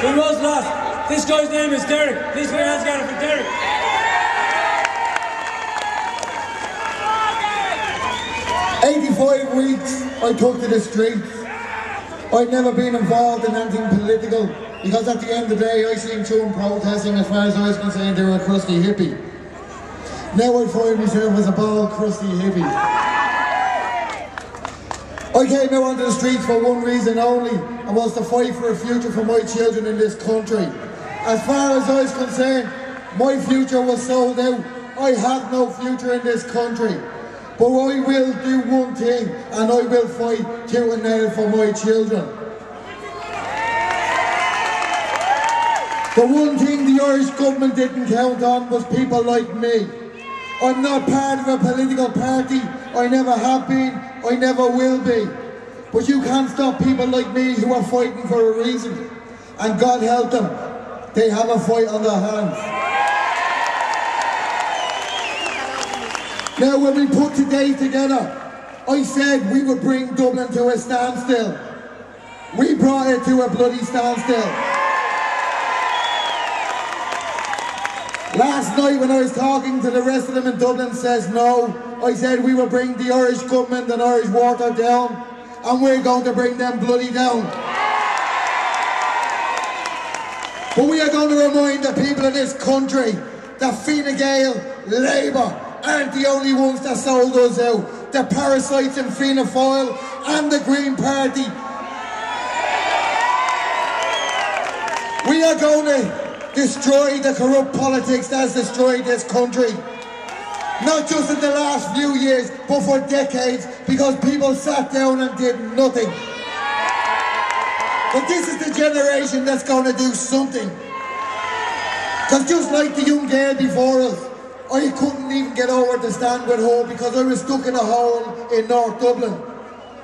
We was lost. This guy's name is Derek. Please put your hands together for Derek. 85 weeks I took to the streets. I'd never been involved in anything political because at the end of the day I seen children protesting. As far as I was concerned, they were a crusty hippie. Now I find myself as a bald, crusty hippie. I came out onto the streets for one reason only, and was to fight for a future for my children in this country. As far as I was concerned, my future was sold out. I have no future in this country. But I will do one thing, and I will fight tooth and nail for my children. The one thing the Irish government didn't count on was people like me. I'm not part of a political party. I never have been. I never will be. But you can't stop people like me who are fighting for a reason. And God help them, they have a fight on their hands. Now when we put today together, I said we would bring Dublin to a standstill. We brought it to a bloody standstill. Last night when I was talking to the rest of them in Dublin says no, I said we will bring the Irish government and Irish water down, and we're going to bring them bloody down. But we are going to remind the people of this country that Fine Gael, Labour, aren't the only ones that sold us out. The parasites in Fianna Fáil and the Green Party. We are going to destroy the corrupt politics that has destroyed this country. Not just in the last few years, but for decades, because people sat down and did nothing. But this is the generation that's going to do something. Because just like the young girl before us, I couldn't even get over to stand with her because I was stuck in a hole in North Dublin.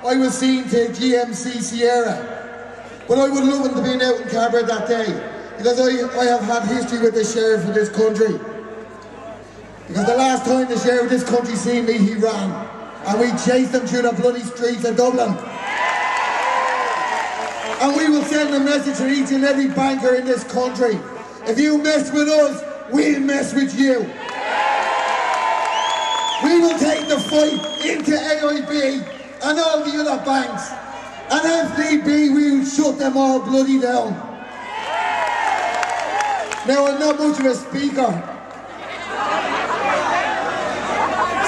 I was seen to GMC Sierra. But I would love to be out in Cabra that day because I have had history with the sheriff of this country. Because the last time the sheriff of this country seen me, he ran. And we chased him through the bloody streets of Dublin. And we will send a message to each and every banker in this country. If you mess with us, we'll mess with you. We will take the fight into AIB and all the other banks. And if need be, we will shut them all bloody down. Now, I'm not much of a speaker.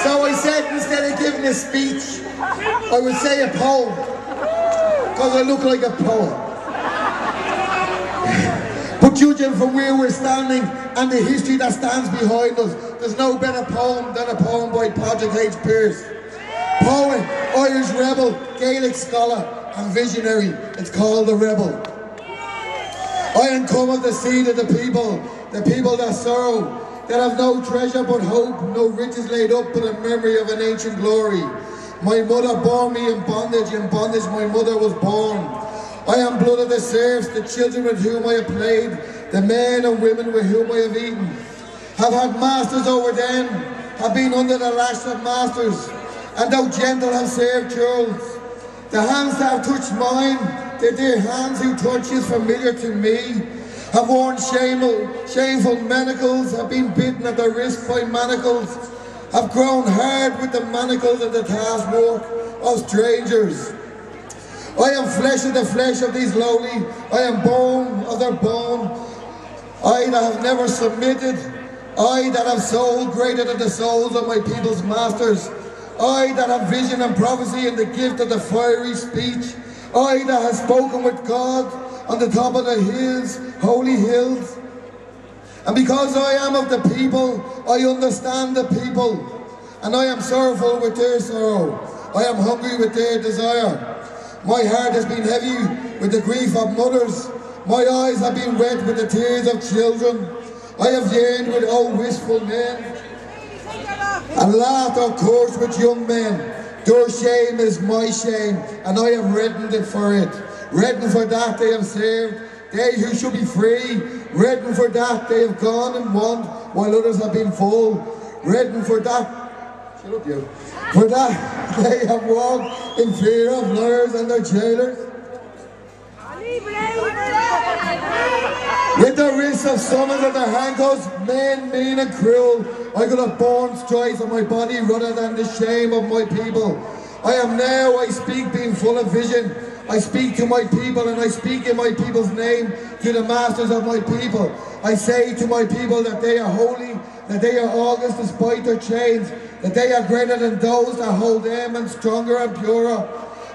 So I said, instead of giving a speech, I would say a poem. Because I look like a poet. But judging from where we're standing and the history that stands behind us, there's no better poem than a poem by Patrick H. Pearse. Poet, Irish rebel, Gaelic scholar and visionary. It's called The Rebel. I am come of the seed of the people that sorrow, that have no treasure but hope, no riches laid up but a memory of an ancient glory. My mother bore me in bondage my mother was born. I am blood of the serfs, the children with whom I have played, the men and women with whom I have eaten. Have had masters over them, have been under the lash of masters, and though gentle have served churls. The hands that have touched mine, the dear hands who touch is familiar to me, have worn shameful manacles, have been bitten at the wrist by manacles, have grown hard with the manacles of the taskwork of strangers. I am flesh of the flesh of these lowly, I am bone of their bone. I that have never submitted, I that have soul greater than the souls of my people's masters. I that have vision and prophecy and the gift of the fiery speech. I that have spoken with God on the top of the hills, holy hills. And because I am of the people, I understand the people. And I am sorrowful with their sorrow. I am hungry with their desire. My heart has been heavy with the grief of mothers. My eyes have been wet with the tears of children. I have yearned with old wistful men, and laughed or cursed with young men. Their shame is my shame, and I have reddened it for it. Reddened for that they have served, they who should be free. Reddened for that they have gone in want, while others have been full. Reddened for that, shut up you. For that they have walked in fear of lawyers and their jailers. the wrists of summons and the handcuffs, men, mean and cruel. I could have borne stripes on my body rather than the shame of my people. I am now, I speak being full of vision. I speak to my people and I speak in my people's name to the masters of my people. I say to my people that they are holy, that they are august despite their chains, that they are greater than those that hold them and stronger and purer,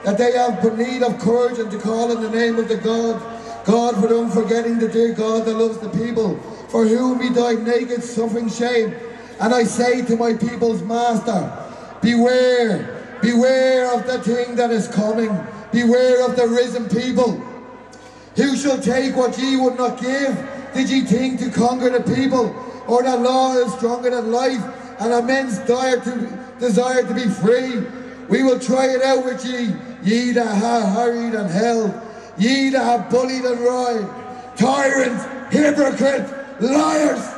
that they have need of courage and to call in the name of the God for them forgetting the dear God that loves the people, for whom he died naked, suffering shame. And I say to my people's master, beware, beware of the thing that is coming, beware of the risen people. Who shall take what ye would not give? Did ye think to conquer the people? Or that law is stronger than life, and a men's desire to be free? We will try it out with ye, ye that have harried and held, ye that have bullied and lied, tyrants, hypocrites, liars.